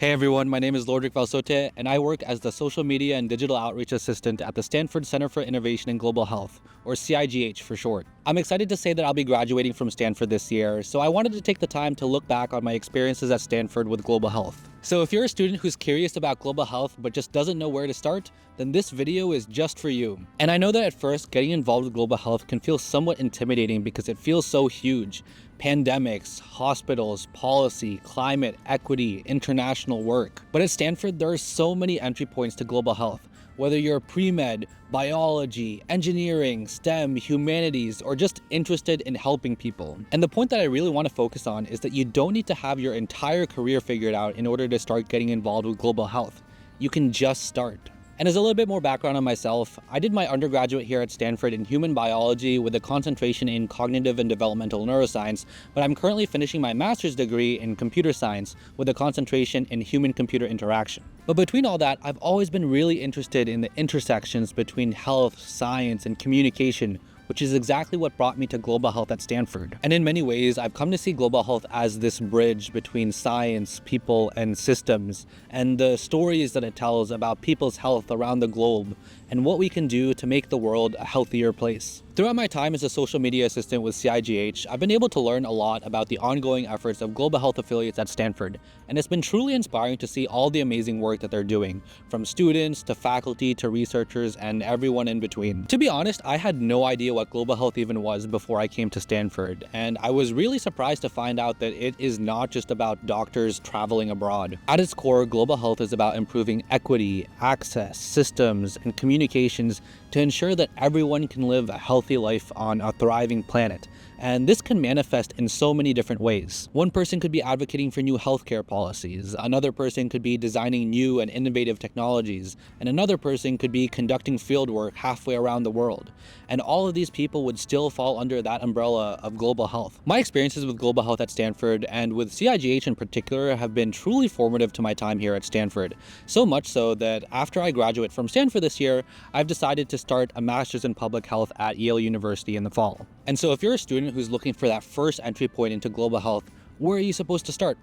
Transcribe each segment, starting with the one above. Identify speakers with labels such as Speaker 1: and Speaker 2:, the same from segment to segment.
Speaker 1: Hey everyone, my name is Lour Drick, and I work as the Social Media and Digital Outreach Assistant at the Stanford Center for Innovation in Global Health, or CIGH for short. I'm excited to say that I'll be graduating from Stanford this year, so I wanted to take the time to look back on my experiences at Stanford with global health. So if you're a student who's curious about global health but just doesn't know where to start, then this video is just for you. And I know that at first, getting involved with global health can feel somewhat intimidating because it feels so huge. Pandemics, hospitals, policy, climate, equity, international work. But at Stanford, there are so many entry points to global health. Whether you're pre-med, biology, engineering, STEM, humanities, or just interested in helping people. And the point that I really want to focus on is that you don't need to have your entire career figured out in order to start getting involved with global health. You can just start. And as a little bit more background on myself, I did my undergraduate here at Stanford in human biology with a concentration in cognitive and developmental neuroscience, but I'm currently finishing my master's degree in computer science with a concentration in human-computer interaction. But between all that, I've always been really interested in the intersections between health, science, and communication, which is exactly what brought me to global health at Stanford. And in many ways, I've come to see global health as this bridge between science, people, and systems, and the stories that it tells about people's health around the globe, and what we can do to make the world a healthier place. Throughout my time as a social media assistant with CIGH, I've been able to learn a lot about the ongoing efforts of global health affiliates at Stanford, and it's been truly inspiring to see all the amazing work that they're doing, from students to faculty to researchers and everyone in between. To be honest, I had no idea what global health even was before I came to Stanford, and I was really surprised to find out that it is not just about doctors traveling abroad. At its core, global health is about improving equity, access, systems, and communications to ensure that everyone can live a healthy life on a thriving planet. And this can manifest in so many different ways. One person could be advocating for new healthcare policies, another person could be designing new and innovative technologies, and another person could be conducting fieldwork halfway around the world. And all of these people would still fall under that umbrella of global health. My experiences with global health at Stanford, and with CIGH in particular, have been truly formative to my time here at Stanford. So much so that after I graduate from Stanford this year, I've decided to start a master's in public health at Yale University in the fall. And so if you're a student who's looking for that first entry point into global health, where are you supposed to start?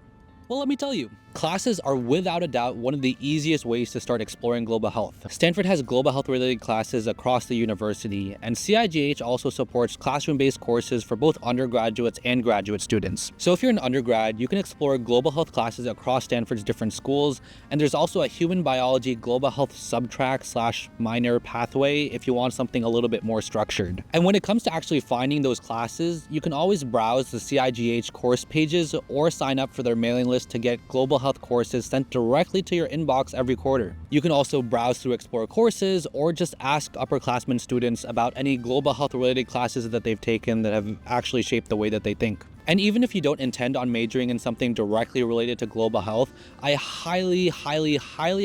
Speaker 1: Well, let me tell you. Classes are without a doubt one of the easiest ways to start exploring global health. Stanford has global health related classes across the university, and CIGH also supports classroom-based courses for both undergraduates and graduate students. So if you're an undergrad, you can explore global health classes across Stanford's different schools, and there's also a human biology global health subtrack/minor pathway if you want something a little bit more structured. And when it comes to actually finding those classes, you can always browse the CIGH course pages or sign up for their mailing list to get global health courses sent directly to your inbox every quarter. You can also browse through Explore courses or just ask upperclassmen students about any global health related classes that they've taken that have actually shaped the way that they think. And even if you don't intend on majoring in something directly related to global health, I highly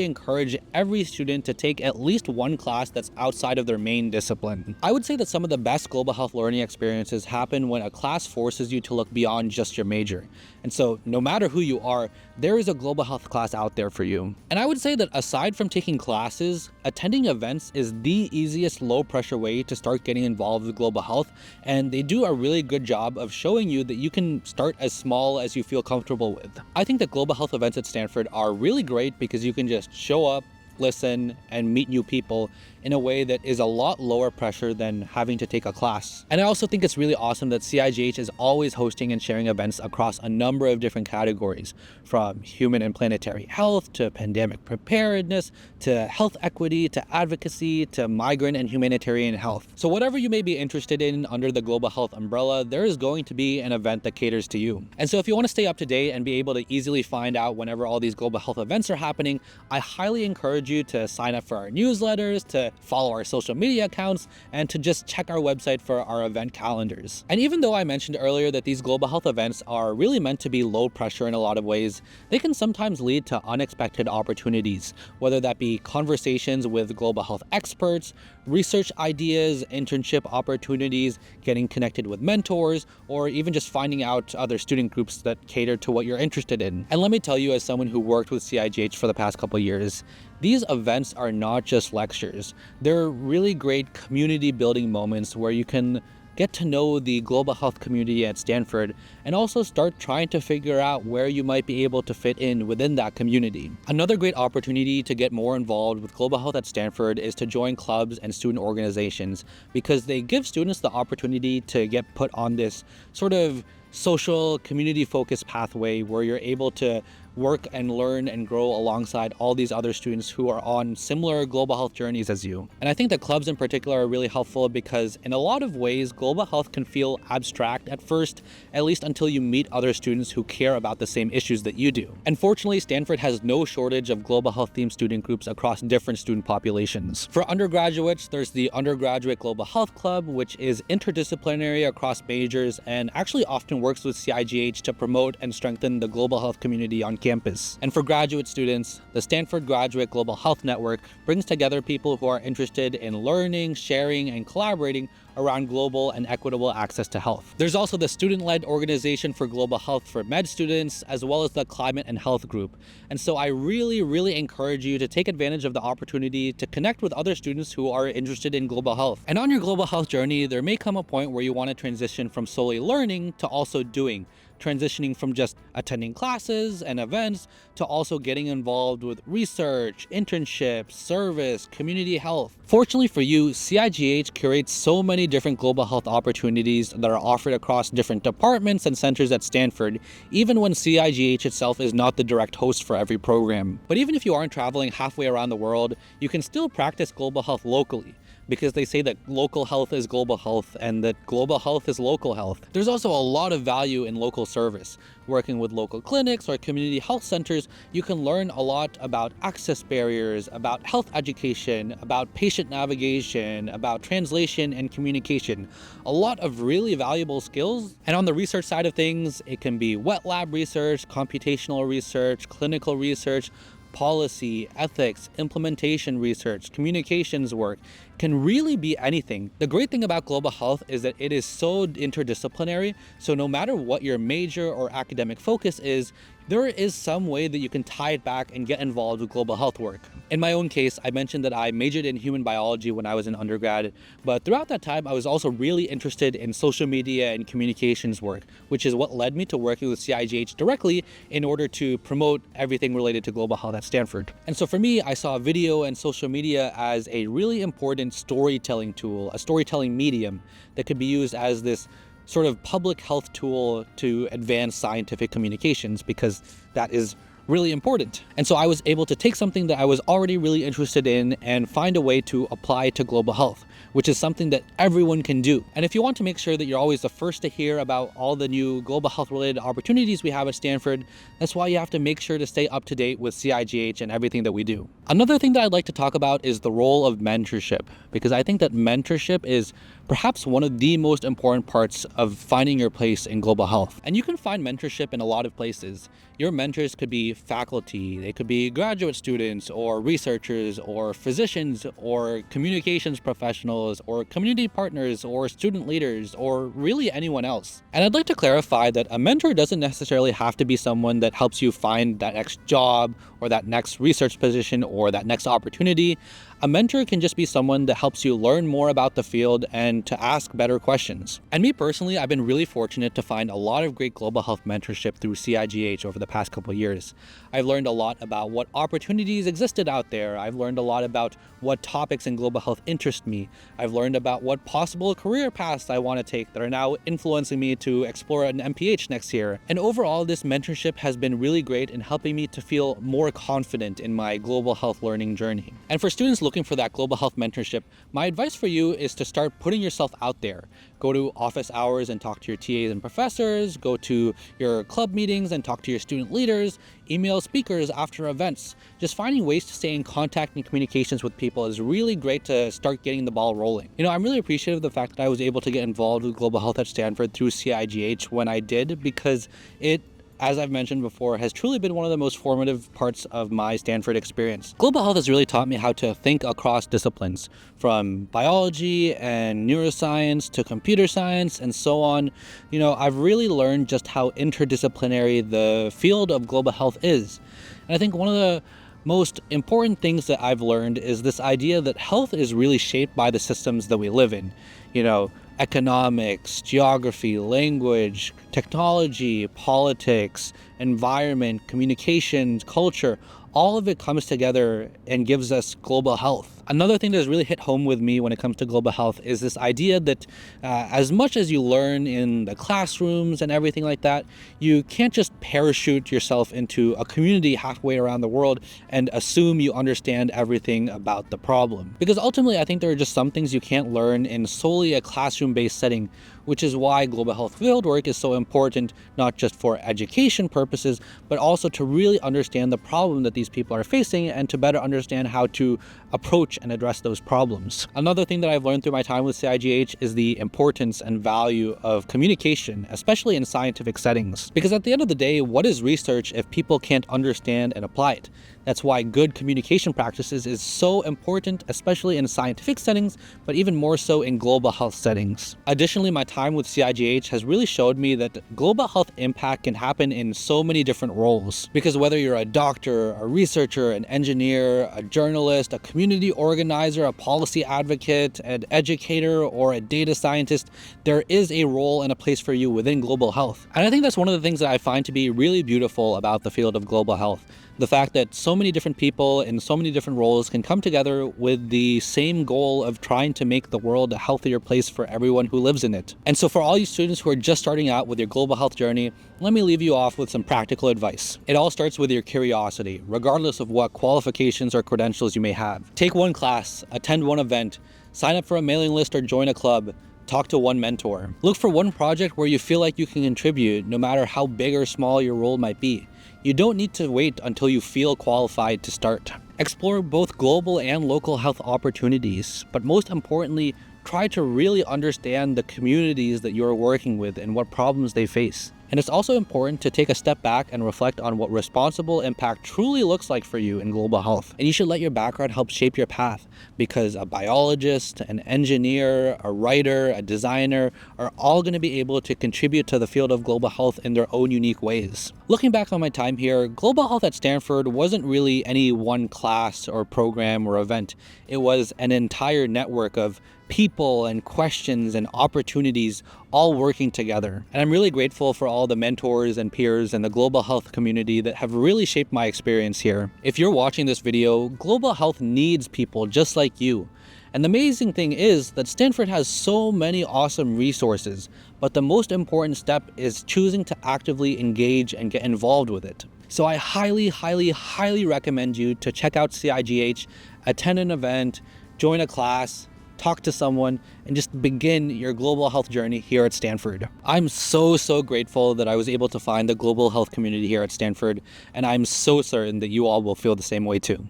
Speaker 1: encourage every student to take at least one class that's outside of their main discipline. I would say that some of the best global health learning experiences happen when a class forces you to look beyond just your major. And so no matter who you are, there is a global health class out there for you. And I would say that aside from taking classes, attending events is the easiest low pressure way to start getting involved with global health. And they do a really good job of showing you that you can start as small as you feel comfortable with. I think that global health events at Stanford are really great because you can just show up, listen, and meet new people in a way that is a lot lower pressure than having to take a class. And I also think it's really awesome that CIGH is always hosting and sharing events across a number of different categories, from human and planetary health to pandemic preparedness to health equity to advocacy to migrant and humanitarian health. So whatever you may be interested in under the global health umbrella, there is going to be an event that caters to you. And so if you want to stay up to date and be able to easily find out whenever all these global health events are happening, I highly encourage you to sign up for our newsletters, to follow our social media accounts, and to just check our website for our event calendars. And even though I mentioned earlier that these global health events are really meant to be low pressure in a lot of ways, they can sometimes lead to unexpected opportunities, whether that be conversations with global health experts, research ideas, internship opportunities, getting connected with mentors, or even just finding out other student groups that cater to what you're interested in. And let me tell you, as someone who worked with CIGH for the past couple years, these events are not just lectures. They're really great community building moments where you can get to know the global health community at Stanford, and also start trying to figure out where you might be able to fit in within that community. Another great opportunity to get more involved with global health at Stanford is to join clubs and student organizations, because they give students the opportunity to get put on this sort of social, community-focused pathway where you're able to work and learn and grow alongside all these other students who are on similar global health journeys as you. And I think that clubs in particular are really helpful because in a lot of ways, global health can feel abstract at first, at least until you meet other students who care about the same issues that you do. And fortunately, Stanford has no shortage of global health themed student groups across different student populations. For undergraduates, there's the Undergraduate Global Health Club, which is interdisciplinary across majors and actually often works with CIGH to promote and strengthen the global health community on campus. And for graduate students, the Stanford Graduate Global Health Network brings together people who are interested in learning, sharing, and collaborating around global and equitable access to health. There's also the student-led Organization for Global Health for med students, as well as the Climate and Health Group. And so I really encourage you to take advantage of the opportunity to connect with other students who are interested in global health. And on your global health journey, there may come a point where you want to transition from solely learning to also doing, transitioning from just attending classes and events to also getting involved with research, internships, service, community health. Fortunately for you, CIGH curates so many different global health opportunities that are offered across different departments and centers at Stanford, even when CIGH itself is not the direct host for every program. But even if you aren't traveling halfway around the world, you can still practice global health locally, because they say that local health is global health and that global health is local health. There's also a lot of value in local service. Working with local clinics or community health centers, you can learn a lot about access barriers, about health education, about patient navigation, about translation and communication. A lot of really valuable skills. And on the research side of things, it can be wet lab research, computational research, clinical research, policy, ethics, implementation research, communications work. Can really be anything. The great thing about global health is that it is so interdisciplinary, so no matter what your major or academic focus is, there is some way that you can tie it back and get involved with global health work. In my own case, I mentioned that I majored in human biology when I was an undergrad, but throughout that time, I was also really interested in social media and communications work, which is what led me to working with CIGH directly in order to promote everything related to global health at Stanford. And so for me, I saw video and social media as a really important storytelling tool, a storytelling medium that could be used as this sort of public health tool to advance scientific communications, because that is really important. And so I was able to take something that I was already really interested in and find a way to apply to global health, which is something that everyone can do. And if you want to make sure that you're always the first to hear about all the new global health related opportunities we have at Stanford, that's why you have to make sure to stay up to date with CIGH and everything that we do. Another thing that I'd like to talk about is the role of mentorship, because I think that mentorship is perhaps one of the most important parts of finding your place in global health. And you can find mentorship in a lot of places. Your mentors could be faculty, they could be graduate students or researchers or physicians or communications professionals or community partners or student leaders or really anyone else. And I'd like to clarify that a mentor doesn't necessarily have to be someone that helps you find that next job or that next research position or that next opportunity. A mentor can just be someone that helps you learn more about the field and to ask better questions. And me personally, I've been really fortunate to find a lot of great global health mentorship through CIGH over the past couple of years. I've learned a lot about what opportunities existed out there. I've learned a lot about what topics in global health interest me. I've learned about what possible career paths I want to take that are now influencing me to explore an MPH next year. And overall, this mentorship has been really great in helping me to feel more confident in my global health learning journey. And for students looking for that global health mentorship, my advice for you is to start putting yourself out there. Go to office hours and talk to your TAs and professors, go to your club meetings and talk to your student leaders, email speakers after events. Just finding ways to stay in contact and communications with people is really great to start getting the ball rolling. You know, I'm really appreciative of the fact that I was able to get involved with global health at Stanford through CIGH when I did, because it, as I've mentioned before, has truly been one of the most formative parts of my Stanford experience. Global health has really taught me how to think across disciplines, from biology and neuroscience to computer science and so on. You know, I've really learned just how interdisciplinary the field of global health is. And I think one of the most important things that I've learned is this idea that health is really shaped by the systems that we live in. You know, economics, geography, language, technology, politics, environment, communications, culture. All of it comes together and gives us global health. Another thing that has really hit home with me when it comes to global health is this idea that as much as you learn in the classrooms and everything like that, you can't just parachute yourself into a community halfway around the world and assume you understand everything about the problem. Because ultimately, I think there are just some things you can't learn in solely a classroom-based setting, which is why global health fieldwork is so important, not just for education purposes, but also to really understand the problem that these people are facing and to better understand how to approach and address those problems. Another thing that I've learned through my time with CIGH is the importance and value of communication, especially in scientific settings. Because at the end of the day, what is research if people can't understand and apply it? That's why good communication practices is so important, especially in scientific settings, but even more so in global health settings. Additionally, my time with CIGH has really showed me that global health impact can happen in so many different roles. Because whether you're a doctor, a researcher, an engineer, a journalist, a community organizer, a policy advocate, an educator, or a data scientist, there is a role and a place for you within global health. And I think that's one of the things that I find to be really beautiful about the field of global health. The fact that so many different people in so many different roles can come together with the same goal of trying to make the world a healthier place for everyone who lives in it. And so for all you students who are just starting out with your global health journey, let me leave you off with some practical advice. It all starts with your curiosity, regardless of what qualifications or credentials you may have. Take one class, attend one event, sign up for a mailing list or join a club. Talk to one mentor. Look for one project where you feel like you can contribute, no matter how big or small your role might be. You don't need to wait until you feel qualified to start. Explore both global and local health opportunities, but most importantly, try to really understand the communities that you're working with and what problems they face. And it's also important to take a step back and reflect on what responsible impact truly looks like for you in global health. And you should let your background help shape your path, because a biologist, an engineer, a writer, a designer are all going to be able to contribute to the field of global health in their own unique ways. Looking back on my time here, global health at Stanford wasn't really any one class or program or event. It was an entire network of people and questions and opportunities all working together. And I'm really grateful for all the mentors and peers in the global health community that have really shaped my experience here. If you're watching this video, global health needs people just like you. And the amazing thing is that Stanford has so many awesome resources, but the most important step is choosing to actively engage and get involved with it. So I highly recommend you to check out CIGH, attend an event, join a class, talk to someone, and just begin your global health journey here at Stanford. I'm so grateful that I was able to find the global health community here at Stanford, and I'm so certain that you all will feel the same way too.